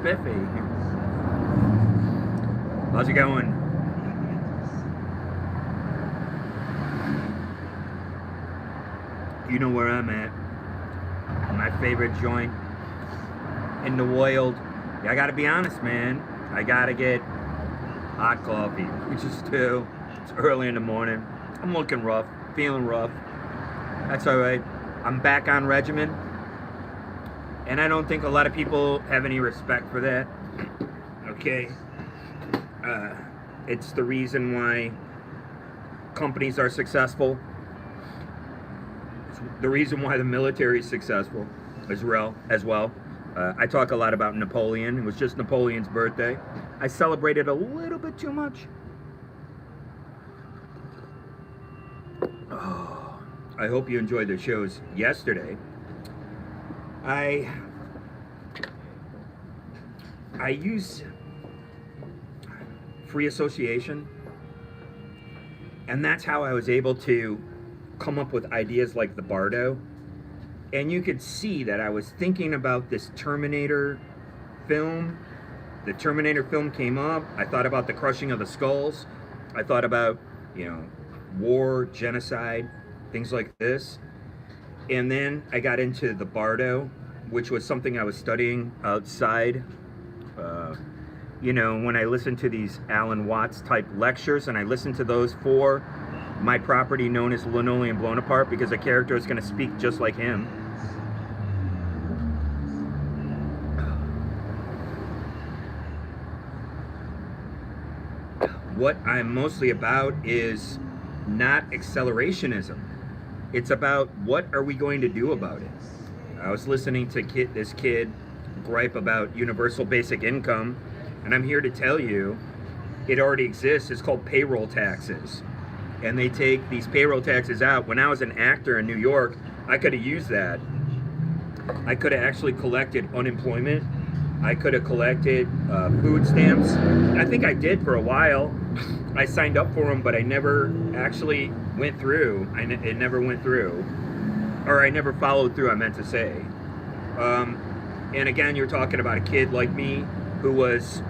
spiffy. How's it going? You know where I'm at. My favorite joint in the world. I gotta be honest, man. I gotta get hot coffee, which is too. It's early in the morning. I'm looking rough, feeling rough. That's all right. I'm back on regimen, and I don't think a lot of people have any respect for that. Okay, it's the reason why companies are successful. It's the reason why the military is successful as well. I talk a lot about Napoleon. It was just Napoleon's birthday. I celebrated a little bit too much. Oh, I hope you enjoyed the shows yesterday. I use free association, and that's how I was able to come up with ideas like the Bardo. And you could see that I was thinking about this Terminator film. The Terminator film came up. I thought about the crushing of the skulls. I thought about, war, genocide, things like this. And then I got into the Bardo, which was something I was studying outside. When I listened to these Alan Watts type lectures, and I listened to those for my property known as Linoleum Blown Apart, because a character is going to speak just like him. What I'm mostly about is not accelerationism. It's about what are we going to do about it. I was listening to this kid gripe about universal basic income, and I'm here to tell you it already exists. It's called payroll taxes. And they take these payroll taxes out. When I was an actor in New York, I could have used that. I could have actually collected unemployment. I could have collected food stamps. I think I did for a while. I signed up for them, but I never actually went through. It never went through. Or I never followed through, I meant to say. And again, you're talking about a kid like me who was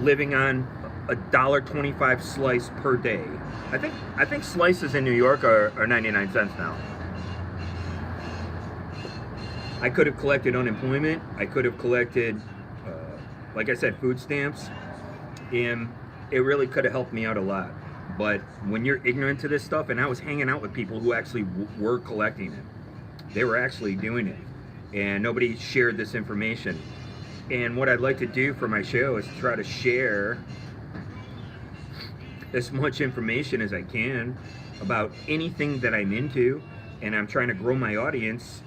living on $1.25 slice per day. I think slices in New York are 99 cents now. I could have collected unemployment. I could have collected, like I said, food stamps. And it really could have helped me out a lot. But when you're ignorant to this stuff, and I was hanging out with people who actually were collecting it. They were actually doing it. And nobody shared this information. And what I'd like to do for my show is try to share as much information as I can about anything that I'm into, and I'm trying to grow my audience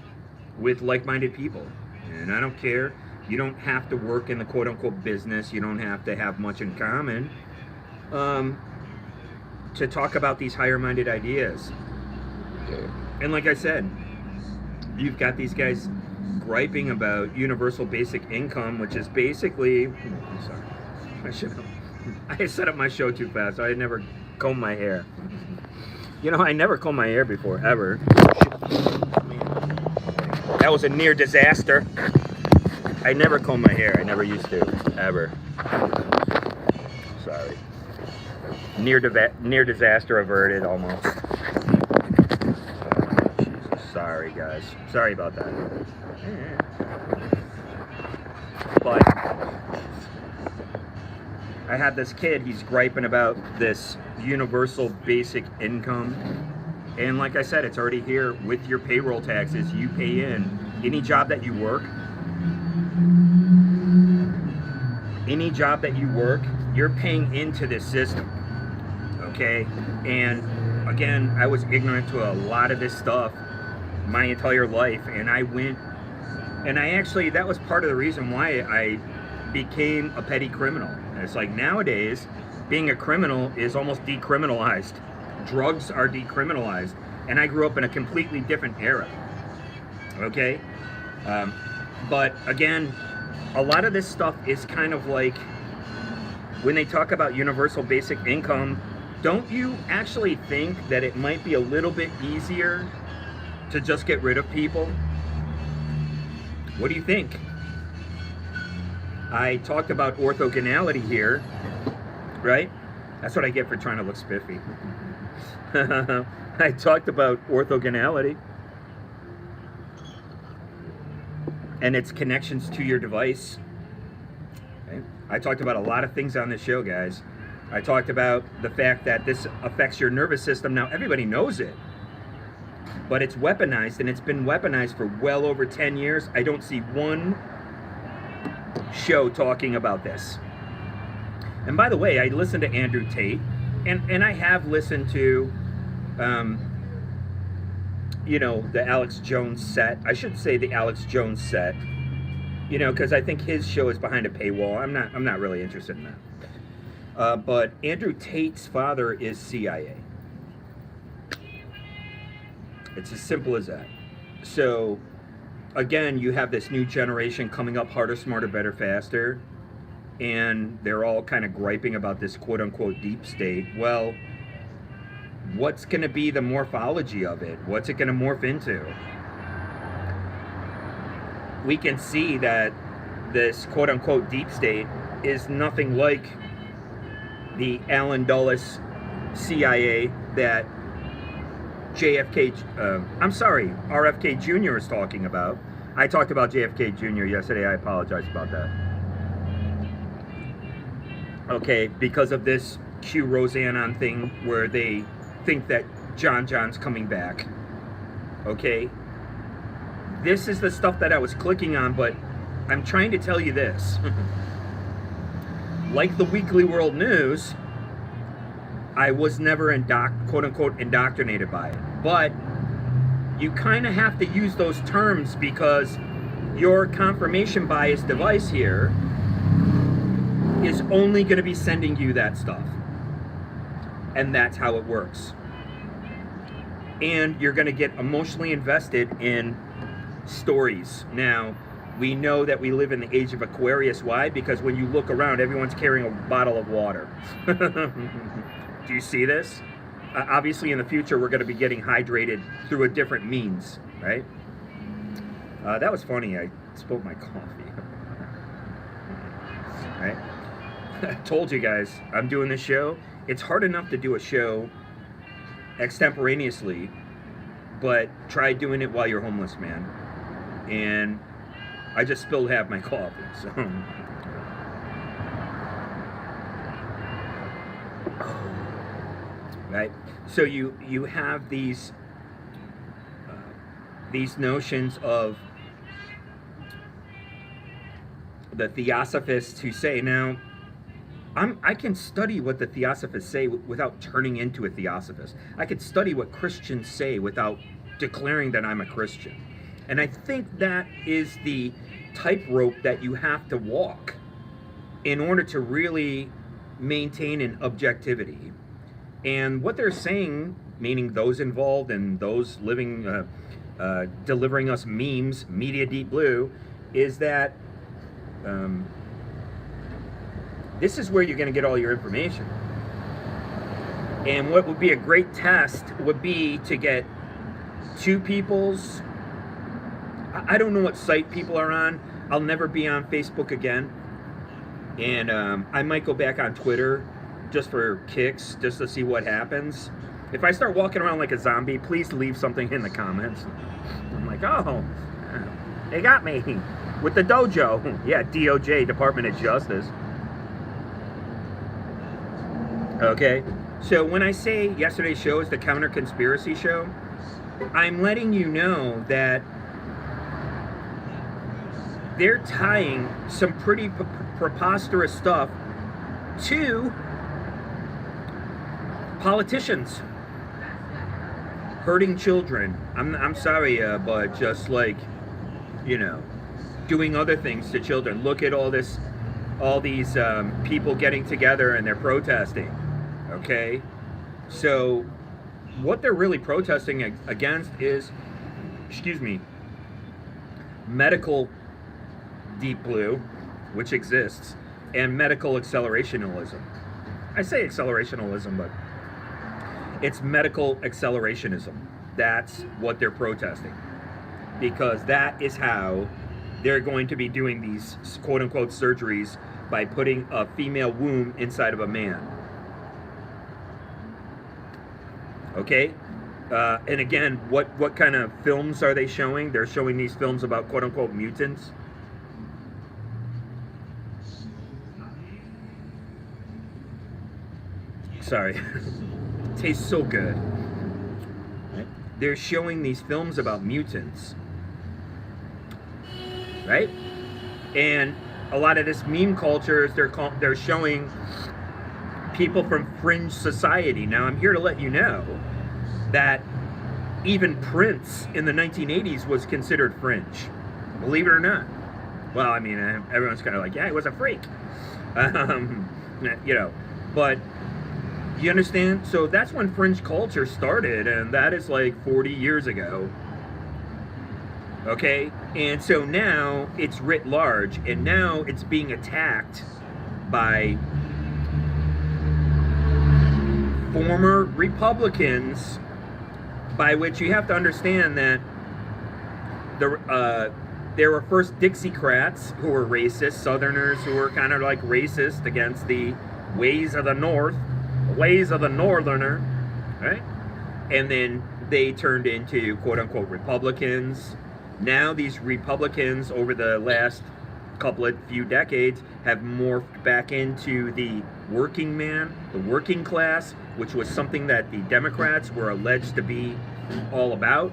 with like-minded people. And I don't care, you don't have to work in the quote-unquote business, you don't have to have much in common to talk about these higher-minded ideas. And like I said, you've got these guys griping about universal basic income, which is basically, I set up my show too fast. I never combed my hair. I never combed my hair before, ever. That was a near disaster. I never comb my hair. I never used to, ever. Sorry. Near disaster averted, almost. Jesus, sorry, guys. Sorry about that. But I had this kid, he's griping about this universal basic income. And like I said, it's already here with your payroll taxes. You pay in any job that you work. Any job that you work, you're paying into this system. Okay? And again, I was ignorant to a lot of this stuff my entire life. And I went, and I actually, that was part of the reason why I became a petty criminal. And it's like nowadays, being a criminal is almost decriminalized. Drugs are decriminalized, and I grew up in a completely different era. Okay? But again, a lot of this stuff is kind of like, when they talk about universal basic income, don't you actually think that it might be a little bit easier to just get rid of people? What do you think? I talked about orthogonality here, right? That's what I get for trying to look spiffy. I talked about orthogonality and its connections to your device. Okay? I talked about a lot of things on this show, guys. I talked about the fact that this affects your nervous system. Now, everybody knows it, but it's weaponized, and it's been weaponized for well over 10 years. I don't see one show talking about this. And by the way, I listened to Andrew Tate, and I have listened to, you know, the Alex Jones set. I should say the Alex Jones set, you know, because I think his show is behind a paywall. I'm not really interested in that. But Andrew Tate's father is CIA. It's as simple as that. So, again, you have this new generation coming up, harder, smarter, better, faster, and they're all kind of griping about this quote-unquote deep state. Well, what's going to be the morphology of it? What's it going to morph into? We can see that this quote-unquote deep state is nothing like the Allen Dulles CIA that RFK Jr. is talking about. I talked about JFK Jr. yesterday. I apologize about that. Okay, because of this Q Roseanne thing where they think that John's coming back. Okay? This is the stuff that I was clicking on, but I'm trying to tell you this. Like the Weekly World News, I was never quote-unquote indoctrinated by it. But you kind of have to use those terms because your confirmation bias device here is only going to be sending you that stuff. And that's how it works. And you're going to get emotionally invested in stories. Now, we know that we live in the age of Aquarius. Why? Because when you look around, everyone's carrying a bottle of water. Do you see this? Obviously, in the future, we're going to be getting hydrated through a different means, right? That was funny. I spilled my coffee. Right? I told you guys, I'm doing this show. It's hard enough to do a show extemporaneously, but try doing it while you're homeless, man. And I just spilled half my coffee, so. Right? So you have these notions of the theosophists who say, now, I can study what the theosophists say without turning into a theosophist. I could study what Christians say without declaring that I'm a Christian. And I think that is the tightrope that you have to walk in order to really maintain an objectivity. And what they're saying, meaning those involved and those living, delivering us memes, Media Deep Blue, is that this is where you're going to get all your information. And what would be a great test would be to get two people's, I don't know what site people are on. I'll never be on Facebook again. And I might go back on Twitter just for kicks, just to see what happens. If I start walking around like a zombie, please leave something in the comments. I'm like, oh, they got me with the dojo. Yeah, DOJ, Department of Justice. Okay, so when I say yesterday's show is the counter-conspiracy show, I'm letting you know that they're tying some pretty preposterous stuff to politicians hurting children. I'm sorry, but just like, you know, doing other things to children. Look at all these people getting together and they're protesting. Okay, so what they're really protesting against is, medical deep blue, which exists, and medical accelerationism. I say accelerationism, but it's medical accelerationism. That's what they're protesting, because that is how they're going to be doing these quote-unquote surgeries by putting a female womb inside of a man. Okay? And again, what kind of films are they showing? They're showing these films about quote-unquote mutants. Sorry. It tastes so good. Right? They're showing these films about mutants. Right? And a lot of this meme culture is they're showing people from fringe society. Now, I'm here to let you know that even Prince in the 1980s was considered fringe. Believe it or not. Well, I mean, everyone's kind of like, yeah, he was a freak. You know, but you understand? So that's when fringe culture started, and that is like 40 years ago. Okay? And so now it's writ large, and now it's being attacked by former Republicans, by which you have to understand that there were first Dixiecrats who were racist, Southerners who were kind of like racist against the ways of the North, the ways of the Northerner, right? And then they turned into quote-unquote Republicans. Now these Republicans, over the last few decades, have morphed back into the working man, the working class, which was something that the Democrats were alleged to be all about.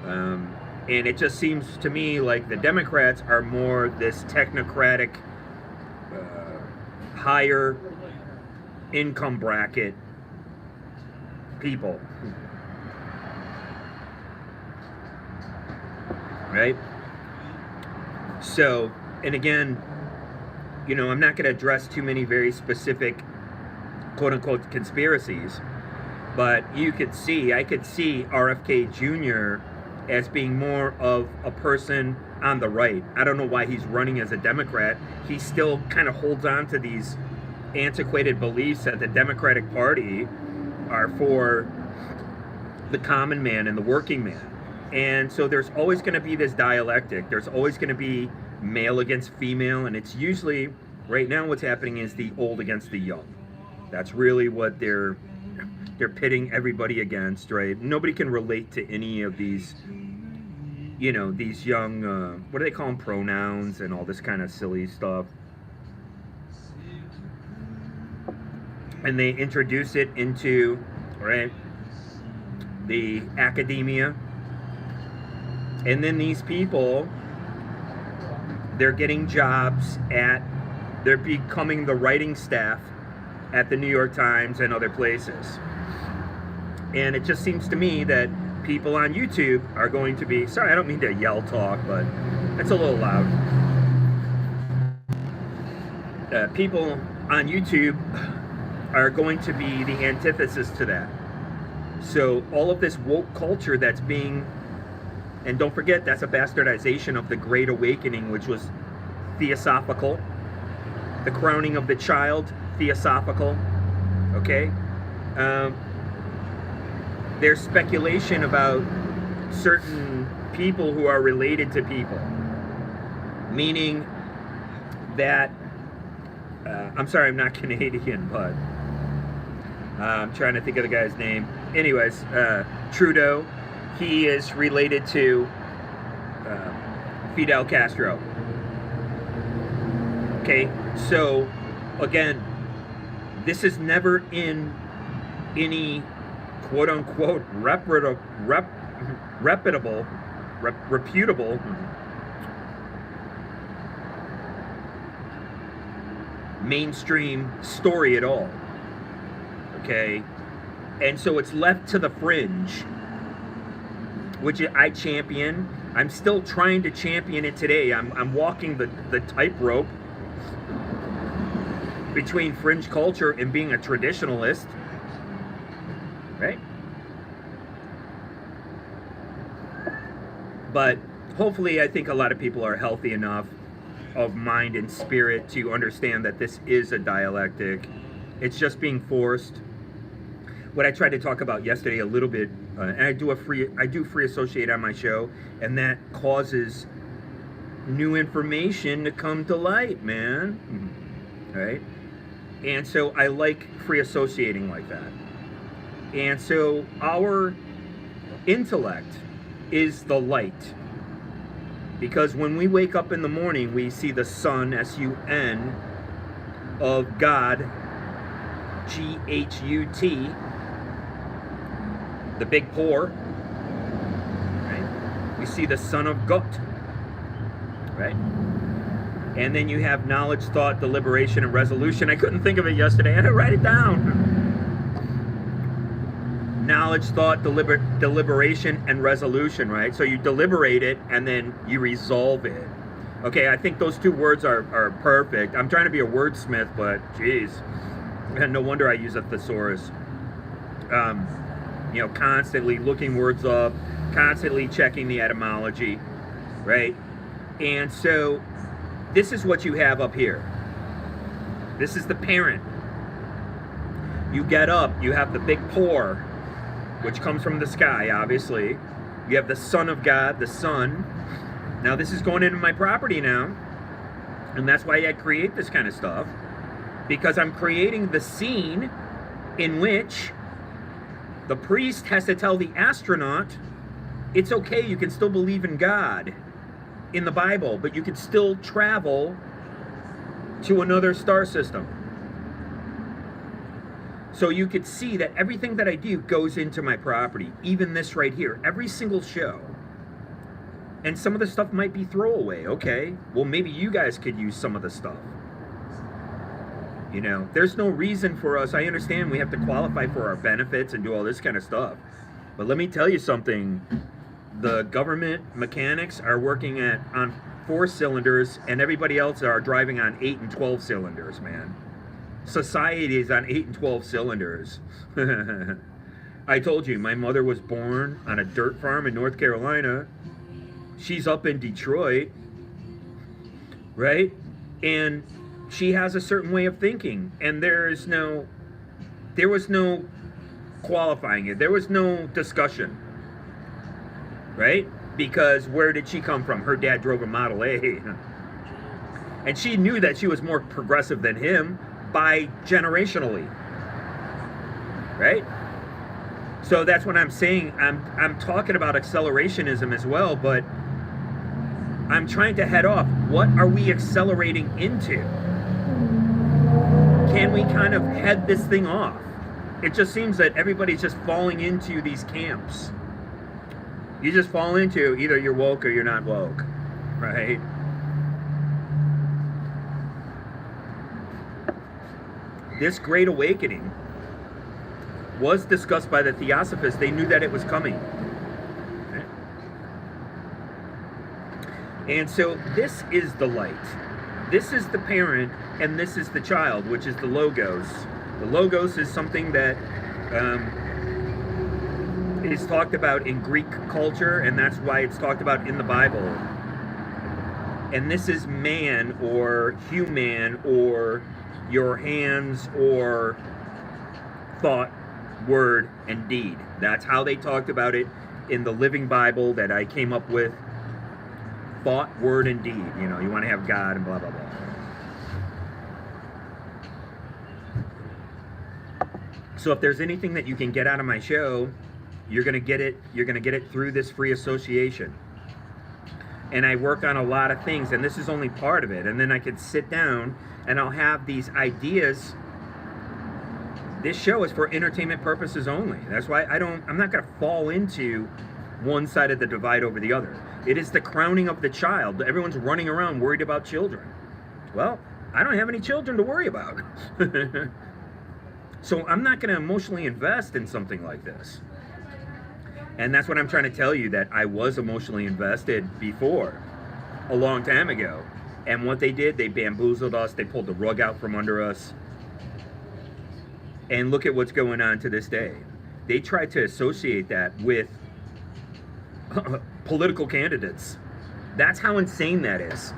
And it just seems to me like the Democrats are more this technocratic, higher income bracket people. Right? So, and again, you know, I'm not going to address too many very specific quote-unquote conspiracies, but I could see RFK Jr. as being more of a person on the right. I don't know why he's running as a Democrat. He still kind of holds on to these antiquated beliefs that the Democratic Party are for the common man and the working man. And so there's always going to be this dialectic. There's always going to be male against female, and it's usually, right now what's happening is the old against the young. That's really what they're pitting everybody against, right? Nobody can relate to any of these, you know, these young, what do they call them, pronouns and all this kind of silly stuff. And they introduce it into, right, the academia. And then these people, they're getting jobs they're becoming the writing staff at the New York Times and other places. And it just seems to me that people on YouTube are going to be, sorry, I don't mean to yell talk, but it's a little loud. People on YouTube are going to be the antithesis to that. So all of this woke culture that's being, and don't forget, that's a bastardization of the Great Awakening, which was theosophical. The crowning of the child, theosophical. Okay? There's speculation about certain people who are related to people. Meaning that, I'm sorry, I'm not Canadian, but I'm trying to think of the guy's name. Anyways, Trudeau, he is related to Fidel Castro. Okay, so again, this is never in any quote-unquote reputable mainstream story at all. Okay, and so it's left to the fringe, which I champion. I'm still trying to champion it today. I'm walking the tightrope between fringe culture and being a traditionalist, right? But hopefully, I think a lot of people are healthy enough of mind and spirit to understand that this is a dialectic. It's just being forced. What I tried to talk about yesterday a little bit, and I do free associate on my show, and that causes new information to come to light, man. Right? And so I like free associating like that. And so our intellect is the light. Because when we wake up in the morning, we see the sun, S-U-N, of God, G-H-U-T, the big pour, right? We see the son of God, right? And then you have knowledge, thought, deliberation, and resolution. I couldn't think of it yesterday. I had to write it down. Knowledge, thought, deliberation, and resolution, right? So you deliberate it, and then you resolve it. Okay, I think those two words are perfect. I'm trying to be a wordsmith, but geez, no wonder I use a thesaurus. You know, constantly looking words up, constantly checking the etymology, right? And so this is what you have up here. This is the parent. You get up, you have the big pour, which comes from the sky, obviously. You have the Son of God, the Son. Now this is going into my property now, and that's why I create this kind of stuff, because I'm creating the scene in which the priest has to tell the astronaut, it's okay, you can still believe in God, in the Bible, but you can still travel to another star system. So you could see that everything that I do goes into my property, even this right here, every single show. And some of the stuff might be throwaway, okay? Well, maybe you guys could use some of the stuff. You know, there's no reason for us. I understand we have to qualify for our benefits and do all this kind of stuff. But let me tell you something. The government mechanics are working on 4 cylinders, and everybody else are driving on 8 and 12 cylinders, man. Society is on 8 and 12 cylinders. I told you, my mother was born on a dirt farm in North Carolina. She's up in Detroit, right? And she has a certain way of thinking, and there was no qualifying it. There was no discussion, right? Because where did she come from? Her dad drove a Model A. And she knew that she was more progressive than him by generationally, right? So that's what I'm saying. I'm talking about accelerationism as well, but I'm trying to head off. What are we accelerating into? Can we kind of head this thing off? It just seems that everybody's just falling into these camps. You just fall into either you're woke or you're not woke, right? This Great Awakening was discussed by the Theosophists. They knew that it was coming. And so this is the light. This is the parent, and this is the child, which is the Logos. The Logos is something that is talked about in Greek culture, and that's why it's talked about in the Bible. And this is man, or human, or your hands, or thought, word, and deed. That's how they talked about it in the Living Bible that I came up with. Thought, word, and deed. You know, you want to have God and blah, blah, blah. So if there's anything that you can get out of my show, you're going to get it. You're going to get it through this free association. And I work on a lot of things, and this is only part of it. And then I could sit down and I'll have these ideas. This show is for entertainment purposes only. That's why I'm not going to fall into one side of the divide over the other. It is the crowning of the child. Everyone's running around worried about children. Well, I don't have any children to worry about. So I'm not going to emotionally invest in something like this. And that's what I'm trying to tell you, that I was emotionally invested before, a long time ago. And what they did, they bamboozled us. They pulled the rug out from under us. And look at what's going on to this day. They tried to associate that with political candidates. That's how insane that is.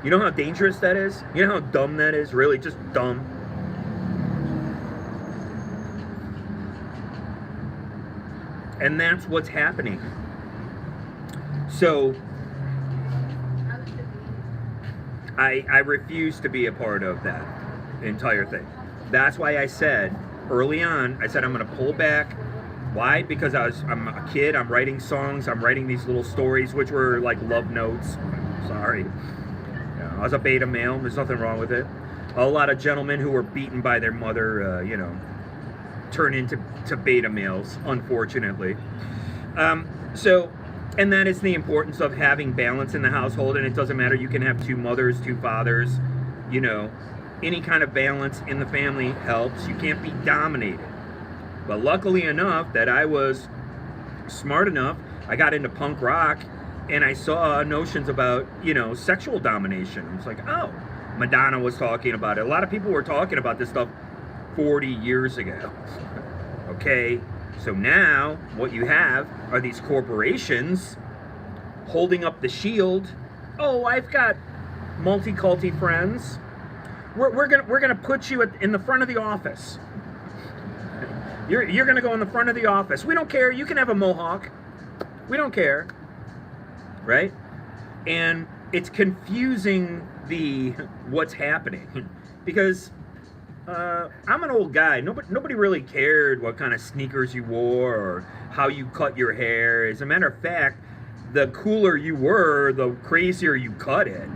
You know how dangerous that is? You know how dumb that is? Really, just dumb. And that's what's happening. So I refuse to be a part of that entire thing. That's why I said early on, I said I'm going to pull back. Why? Because I'm a kid. I'm writing songs. I'm writing these little stories, which were like love notes. Sorry. I was a beta male. There's nothing wrong with it. A lot of gentlemen who were beaten by their mother, turn into beta males, unfortunately. So, and that is the importance of having balance in the household. And it doesn't matter. You can have two mothers, two fathers. Any kind of balance in the family helps. You can't be dominated. But luckily enough that I was smart enough, I got into punk rock and I saw notions about, sexual domination. It's like, oh, Madonna was talking about it. A lot of people were talking about this stuff 40 years ago. Okay, so now what you have are these corporations holding up the shield. Oh, I've got multi-culti friends. We're gonna put you in the front of the office. You're gonna go in the front of the office. We don't care. You can have a mohawk. We don't care, right? And it's confusing what's happening because I'm an old guy. Nobody really cared what kind of sneakers you wore or how you cut your hair. As a matter of fact, the cooler you were, the crazier you cut it.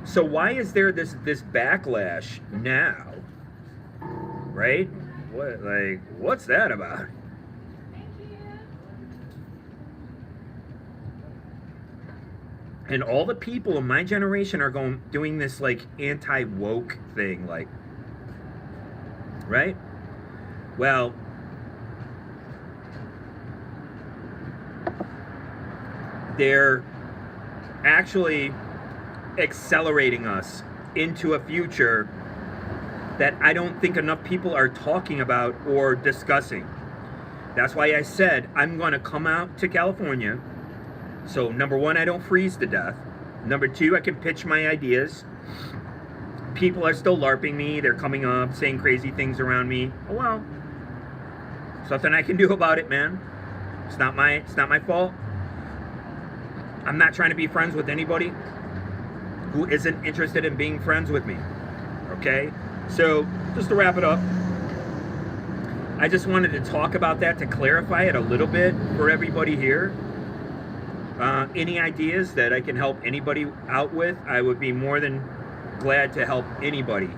So why is there this backlash now, right? What's that about? And all the people in my generation are doing this anti-woke thing, right? Well, they're actually accelerating us into a future that I don't think enough people are talking about or discussing. That's why I said I'm going to come out to California. So number one, I don't freeze to death. Number two, I can pitch my ideas. People are still LARPing me. They're coming up, saying crazy things around me. Oh well, something I can do about it, man. It's not my fault. I'm not trying to be friends with anybody who isn't interested in being friends with me. Okay? So, just to wrap it up, I just wanted to talk about that to clarify it a little bit for everybody here. Any ideas that I can help anybody out with, I would be more than glad to help anybody.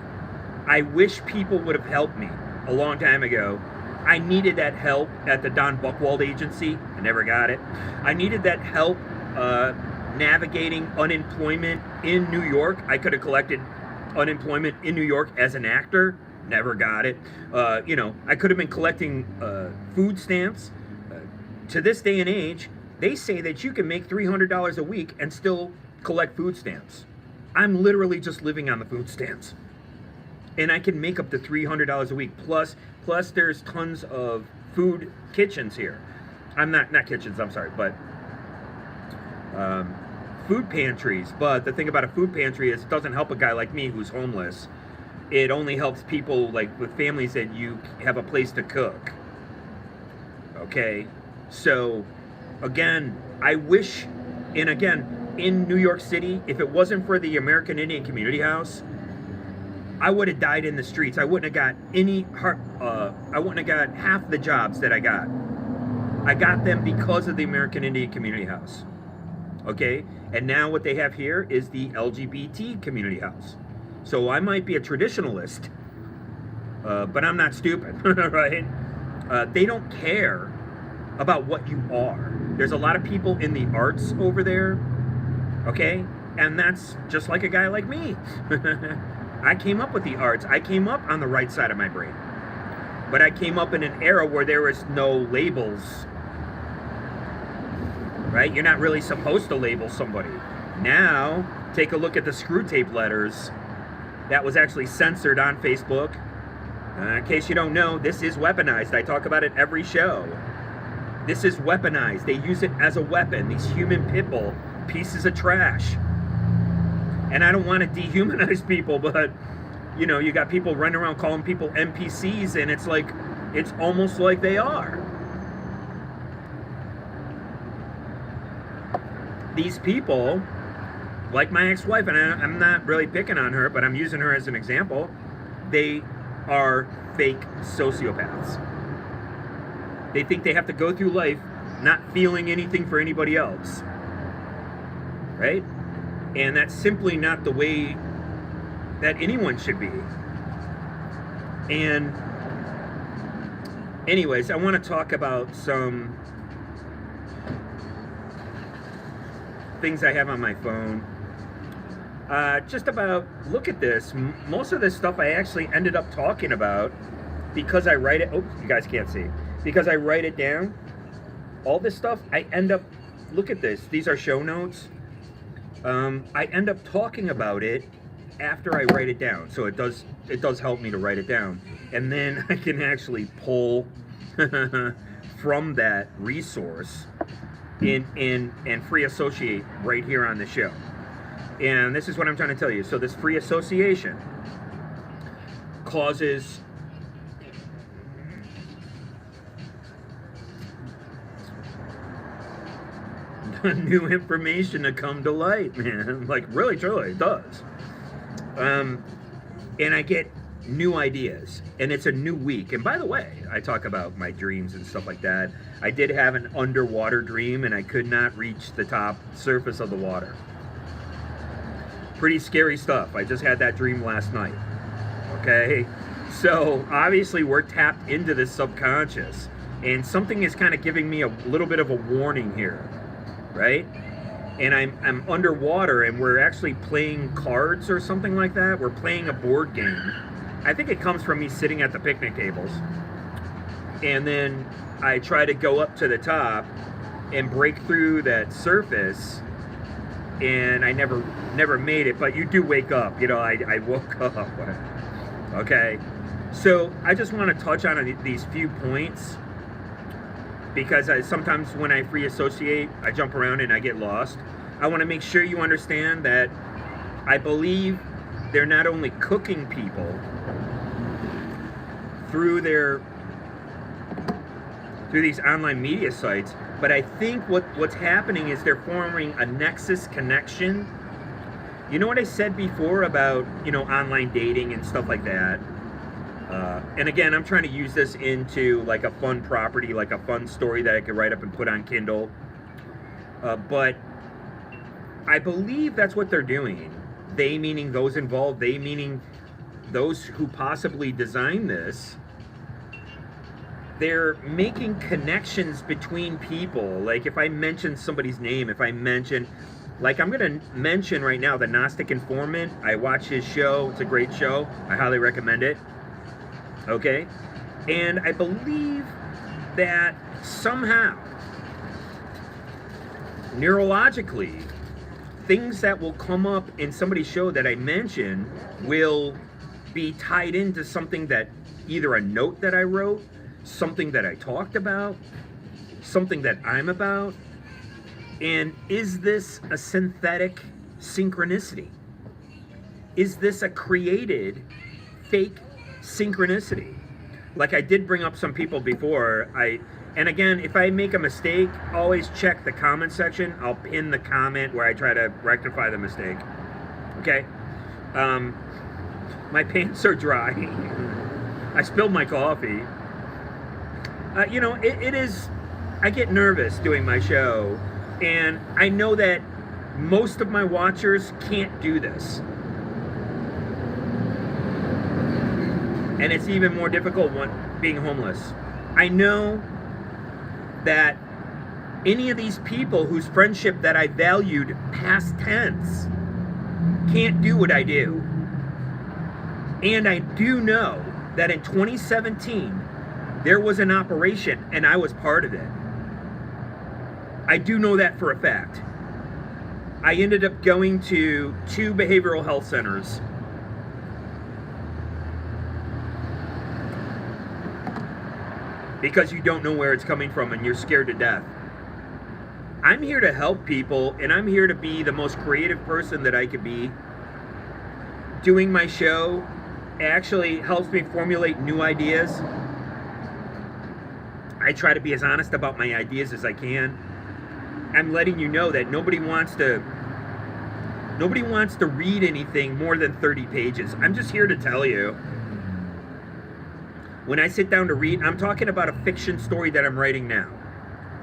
I wish people would have helped me a long time ago. I needed that help at the Don Buchwald agency. I never got it. I needed that help navigating unemployment in New York. I could have collected unemployment in New York as an actor. Never got it. I could have been collecting food stamps. To this day and age, they say that you can make $300 a week and still collect food stamps. I'm literally just living on the food stamps. And I can make up to $300 a week. Plus there's tons of food kitchens here. I'm not kitchens, I'm sorry, but food pantries. But the thing about a food pantry is it doesn't help a guy like me who's homeless. It only helps people with families that you have a place to cook. Okay? So, again, I wish, and again, in New York City, if it wasn't for the American Indian Community House, I would have died in the streets. I wouldn't have got I wouldn't have got half the jobs that I got. I got them because of the American Indian Community House. Okay? And now what they have here is the LGBT Community House. So I might be a traditionalist, but I'm not stupid, right? They don't care about what you are. There's a lot of people in the arts over there, okay? And that's just like a guy like me. I came up with the arts. I came up on the right side of my brain. But I came up in an era where there was no labels, right? You're not really supposed to label somebody. Now, take a look at the Screw Tape letters. That was actually censored on Facebook. In case you don't know, this is weaponized. I talk about it every show. This is weaponized. They use it as a weapon. These human pit bull pieces of trash. And I don't want to dehumanize people, but you got people running around calling people NPCs, and it's almost like they are. These people like my ex-wife, and I'm not really picking on her, but I'm using her as an example, they are fake sociopaths. They think they have to go through life not feeling anything for anybody else, right? And that's simply not the way that anyone should be. And anyways, I want to talk about some things I have on my phone. Just about, look at this. Most of this stuff I actually ended up talking about because I write it. Oh, you guys can't see. Because I write it down. All this stuff, I end up, look at this. These are show notes. I end up talking about it after I write it down. So it does help me to write it down. And then I can actually pull from that resource and free associate right here on the show. And this is what I'm trying to tell you. So this free association causes new information to come to light, man. Like, really, truly, it does. And I get new ideas, and it's a new week. And by the way, I talk about my dreams and stuff like that. I did have an underwater dream, and I could not reach the top surface of the water. Pretty scary stuff. I just had that dream last night. Okay? So, obviously, we're tapped into this subconscious, and something is kind of giving me a little bit of a warning here, right? And I'm underwater, and we're actually playing cards or something like that. We're playing a board game. I think it comes from me sitting at the picnic tables. And then I try to go up to the top and break through that surface, and I never made it. But you do wake up, you know. I woke up. Okay, so I just want to touch on these few points, because sometimes when I free associate, I jump around and I get lost. I want to make sure you understand that I believe they're not only cooking people through these online media sites, but I think what's happening is they're forming a nexus connection. You know what I said before about, you know, online dating and stuff like that? And again, I'm trying to use this into like a fun property, like a fun story that I could write up and put on Kindle. But I believe that's what they're doing. They meaning those involved, they meaning those who possibly designed this. They're making connections between people. Like if I mention somebody's name, if I mention, like I'm going to mention right now the Gnostic Informant. I watch his show. It's a great show. I highly recommend it. Okay? And I believe that somehow, neurologically, things that will come up in somebody's show that I mention will be tied into something that, either a note that I wrote, something that I talked about, something that I'm about. And is this a synthetic synchronicity? Is this a created fake synchronicity? Like I did bring up some people before. And again, if I make a mistake, always check the comment section. I'll pin the comment where I try to rectify the mistake. Okay? My pants are dry. I spilled my coffee. You know, it is, I get nervous doing my show, and I know that most of my watchers can't do this. And it's even more difficult when being homeless. I know that any of these people whose friendship that I valued past tense can't do what I do. And I do know that in 2017, there was an operation and I was part of it. I do know that for a fact. I ended up going to 2 behavioral health centers. Because you don't know where it's coming from and you're scared to death. I'm here to help people, and I'm here to be the most creative person that I could be. Doing my show actually helps me formulate new ideas. I try to be as honest about my ideas as I can. I'm letting you know that nobody wants to Nobody wants to read anything more than 30 pages. I'm just here to tell you. When I sit down to read, I'm talking about a fiction story that I'm writing now.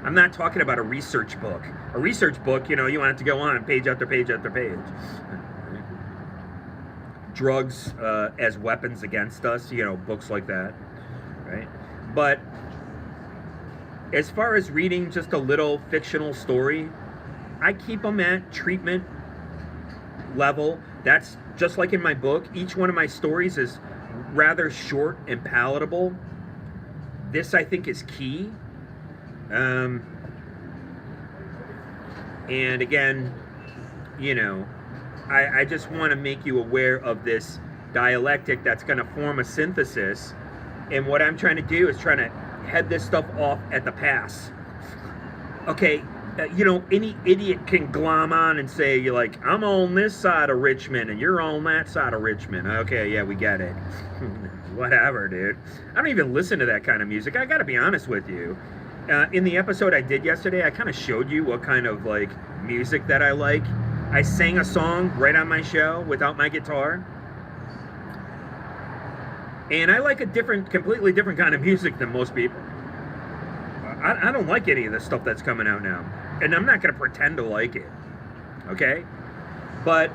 I'm not talking about a research book. A research book, you want it to go on page after page after page. Drugs as weapons against us, books like that, right? But as far as reading just a little fictional story, I keep them at treatment level. That's just like in my book. Each one of my stories is rather short and palatable. This, I think, is key. And again, I just want to make you aware of this dialectic that's going to form a synthesis. And what I'm trying to do is trying to head this stuff off at the pass. Okay, any idiot can glom on and say, you're like, I'm on this side of Richmond and you're on that side of Richmond. Okay, yeah, we get it. Whatever, dude. I don't even listen to that kind of music. I got to be honest with you. In the episode I did yesterday, I kind of showed you what kind of music that I like. I sang a song right on my show without my guitar. And I like a completely different kind of music than most people. I don't like any of the stuff that's coming out now. And I'm not going to pretend to like it. Okay? But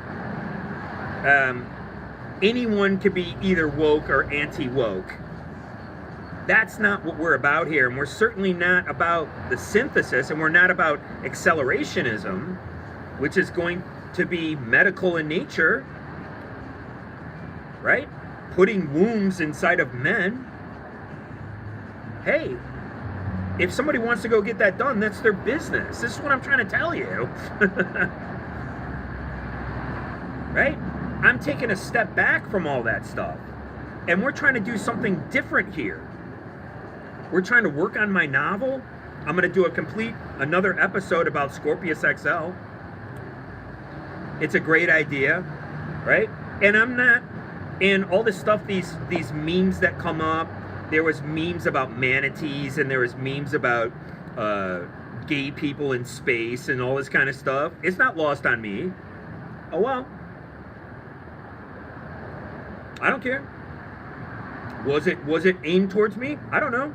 anyone could be either woke or anti-woke. That's not what we're about here. And we're certainly not about the synthesis. And we're not about accelerationism, which is going to be medical in nature. Right? Putting wombs inside of men. Hey, if somebody wants to go get that done, that's their business. This is what I'm trying to tell you. Right? I'm taking a step back from all that stuff. And we're trying to do something different here. We're trying to work on my novel. I'm going to do another episode about Scorpius XL. It's a great idea, right? And and all this stuff, these memes that come up, there was memes about manatees and there was memes about gay people in space and all this kind of stuff. It's not lost on me. Oh well. I don't care. Was it aimed towards me? I don't know.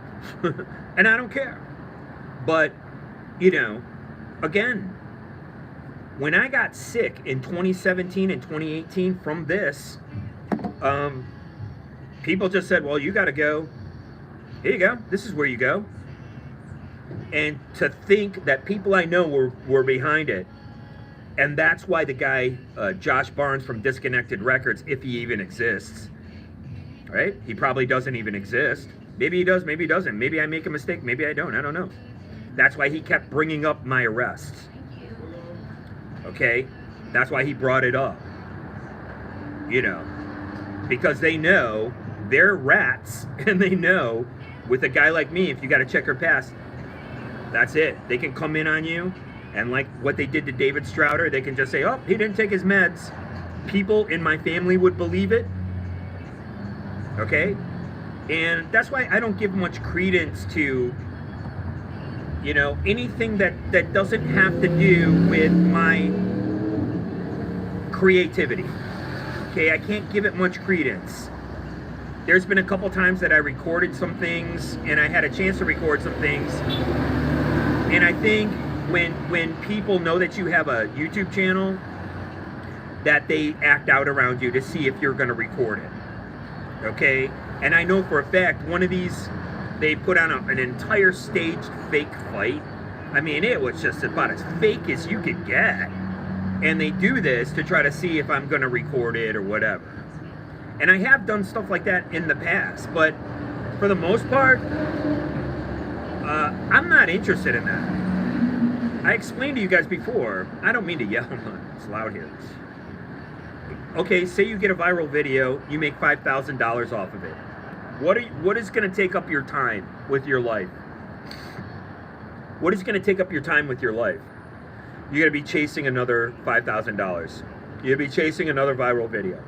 And I don't care. But, again, when I got sick in 2017 and 2018 from this, people just said, well, you got to go. Here you go. This is where you go. And to think that people I know were behind it. And that's why the guy, Josh Barnes from Disconnected Records, if he even exists, right? He probably doesn't even exist. Maybe he does, maybe he doesn't. Maybe I make a mistake, maybe I don't. I don't know. That's why he kept bringing up my arrests. Okay? That's why he brought it up. Because they know they're rats, and they know with a guy like me, if you got to check your past, that's it. They can come in on you, and like what they did to David Strouder, they can just say, oh, he didn't take his meds. People in my family would believe it. Okay? And that's why I don't give much credence to, anything that doesn't have to do with my creativity. Okay, I can't give it much credence. There's been a couple times that I recorded some things, and I had a chance to record some things. And I think when people know that you have a YouTube channel, that they act out around you to see if you're going to record it. Okay? And I know for a fact, one of these, they put on an entire staged fake fight. I mean, it was just about as fake as you could get. And they do this to try to see if I'm going to record it or whatever. And I have done stuff like that in the past, but for the most part, I'm not interested in that. I explained to you guys before, I don't mean to yell, it's loud here. Okay, say you get a viral video, you make $5,000 off of it. What is going to take up your time with your life? What is going to take up your time with your life? You're going to be chasing another $5,000. You're going to be chasing another viral video.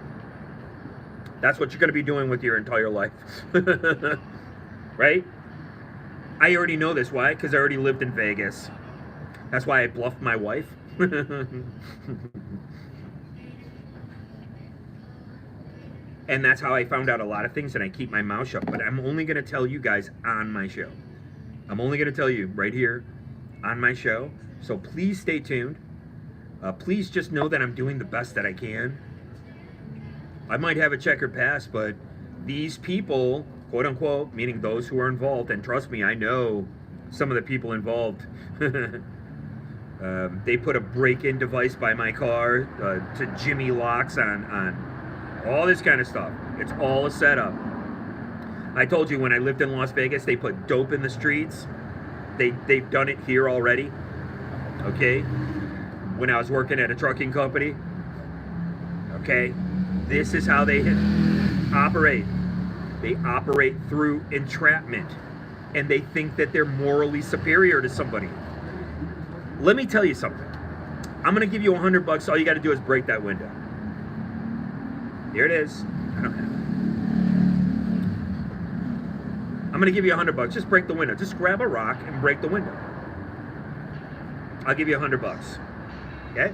That's what you're going to be doing with your entire life. Right? I already know this. Why? Because I already lived in Vegas. That's why I bluffed my wife. And that's how I found out a lot of things, and I keep my mouth shut. But I'm only going to tell you guys on my show. I'm only going to tell you right here on my show. So please stay tuned. Please just know that I'm doing the best that I can. I might have a checkered past, but these people, quote unquote, meaning those who are involved, and trust me, I know some of the people involved. They put a break-in device by my car to Jimmy locks on all this kind of stuff. It's all a setup. I told you when I lived in Las Vegas, they put dope in the streets. They've done it here already. Okay? When I was working at a trucking company. Okay? This is how they operate. They operate through entrapment. And they think that they're morally superior to somebody. Let me tell you something. I'm going to give you $100. All you got to do is break that window. Here it is. I don't have it. I'm going to give you $100. Just break the window. Just grab a rock and break the window. I'll give you $100. Okay?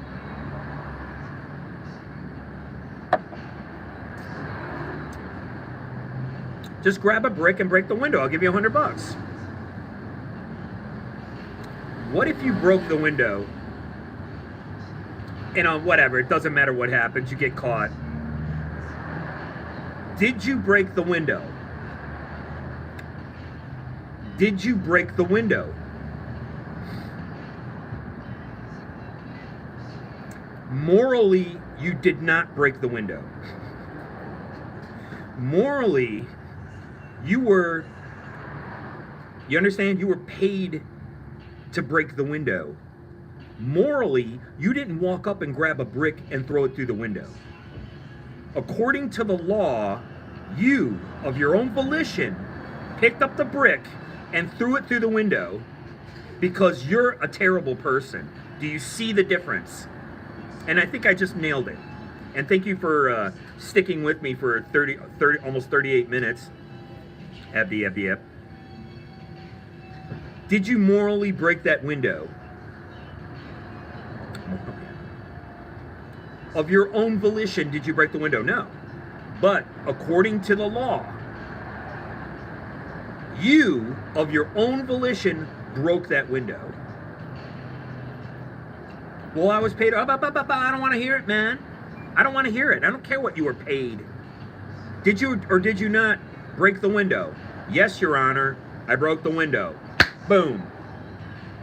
Just grab a brick and break the window. I'll give you $100. What if you broke the window? And whatever, it doesn't matter what happens, you get caught. Did you break the window? Did you break the window? Morally, you did not break the window. Morally, you understand? You were paid to break the window. Morally, you didn't walk up and grab a brick and throw it through the window. According to the law, you, of your own volition, picked up the brick and threw it through the window because you're a terrible person. Do you see the difference? And I think I just nailed it. And thank you for sticking with me for 30, almost 38 minutes. Yep. Did you morally break that window? Of your own volition, did you break the window? No. But according to the law, you, of your own volition, broke that window. Well, I was paid. I don't want to hear it, man. I don't want to hear it. I don't care what you were paid. Did you or did you not break the window? Yes, Your Honor. I broke the window. Boom.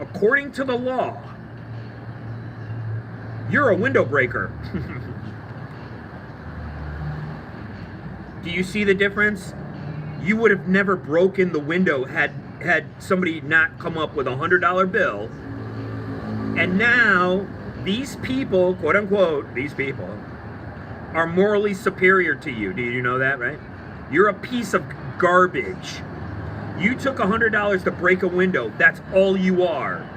According to the law, you're a window breaker. Do you see the difference? You would have never broken the window had somebody not come up with $100 bill. And now these people, quote unquote, these people are morally superior to you. Do you know that, right? You're a piece of garbage. You took $100 to break a window. That's all you are.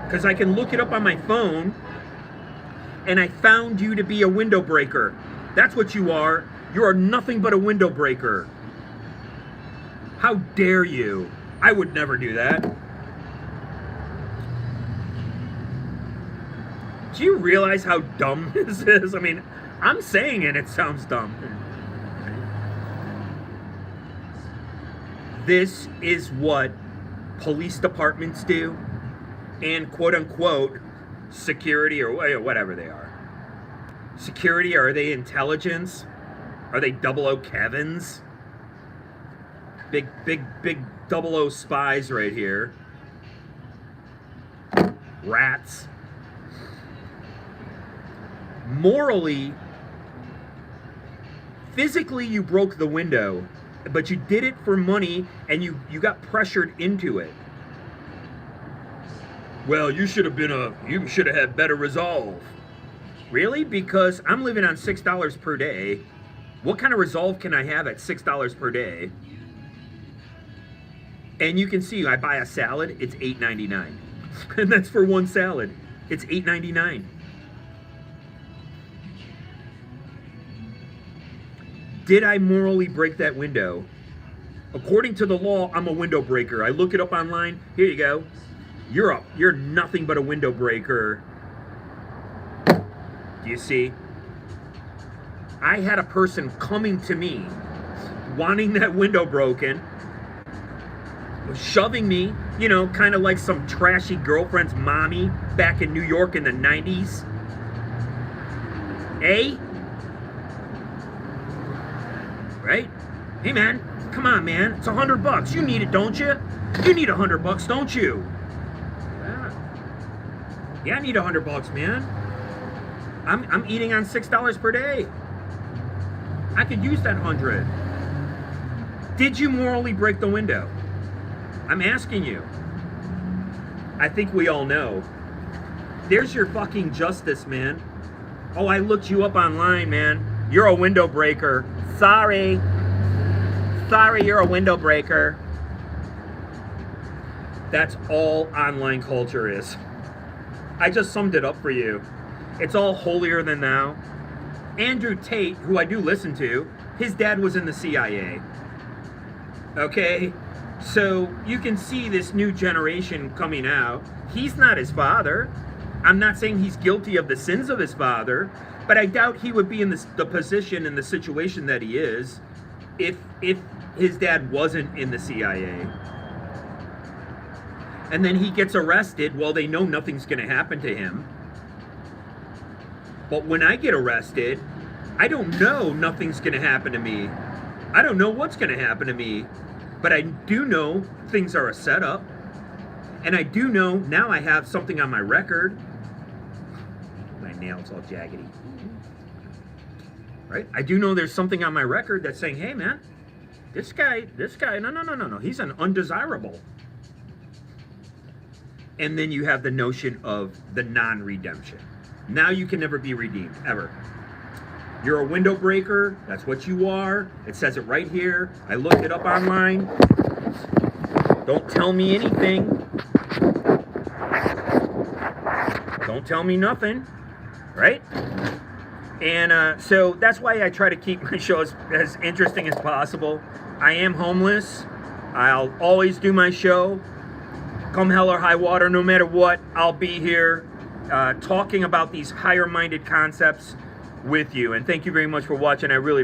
Because I can look it up on my phone, and I found you to be a window breaker. That's what you are. You are nothing but a window breaker. How dare you? I would never do that. Do you realize how dumb this is? I mean, I'm saying it, it sounds dumb. This is what police departments do, and quote unquote security or whatever they are. Security, are they intelligence? Are they 00 Kevins? Big 00 spies right here. Rats. Morally, physically you broke the window, but you did it for money and you got pressured into it. Well, you should have had better resolve. Really? Because I'm living on $6 per day. What kind of resolve can I have at $6 per day? And you can see I buy a salad, it's $8.99. And that's for one salad. It's $8.99. Did I morally break that window? According to the law, I'm a window breaker. I look it up online. Here you go. You're nothing but a window breaker. Do you see? I had a person coming to me wanting that window broken, shoving me, you know, kind of like some trashy girlfriend's mommy back in New York in the 90s. Right? Hey man, come on man, it's $100. You need it, don't you? You need $100, don't you? Yeah, I need $100, man. I'm eating on $6 per day. I could use that 100. Did you morally break the window? I'm asking you. I think we all know. There's your fucking justice, man. Oh, I looked you up online, man. You're a window breaker. Sorry. Sorry, you're a window breaker. That's all online culture is. I just summed it up for you. It's all holier than thou. Andrew Tate, who I do listen to, his dad was in the CIA. Okay? So you can see this new generation coming out. He's not his father. I'm not saying he's guilty of the sins of his father, but I doubt he would be in the position and the situation that he is if his dad wasn't in the CIA. And then he gets arrested. Well, they know nothing's going to happen to him. But when I get arrested, I don't know nothing's going to happen to me. I don't know what's going to happen to me. But I do know things are a setup. And I do know now I have something on my record. My nail's all jaggedy. Right? I do know there's something on my record that's saying, hey man, this guy, no. He's an undesirable. And then you have the notion of the non-redemption. Now you can never be redeemed, ever. You're a window breaker. That's what you are. It says it right here. I looked it up online. Don't tell me anything. Don't tell me nothing. Right? And so that's why I try to keep my show as interesting as possible. I am homeless. I'll always do my show. Come hell or high water, no matter what, I'll be here talking about these higher-minded concepts with you. And thank you very much for watching. I really appreciate it.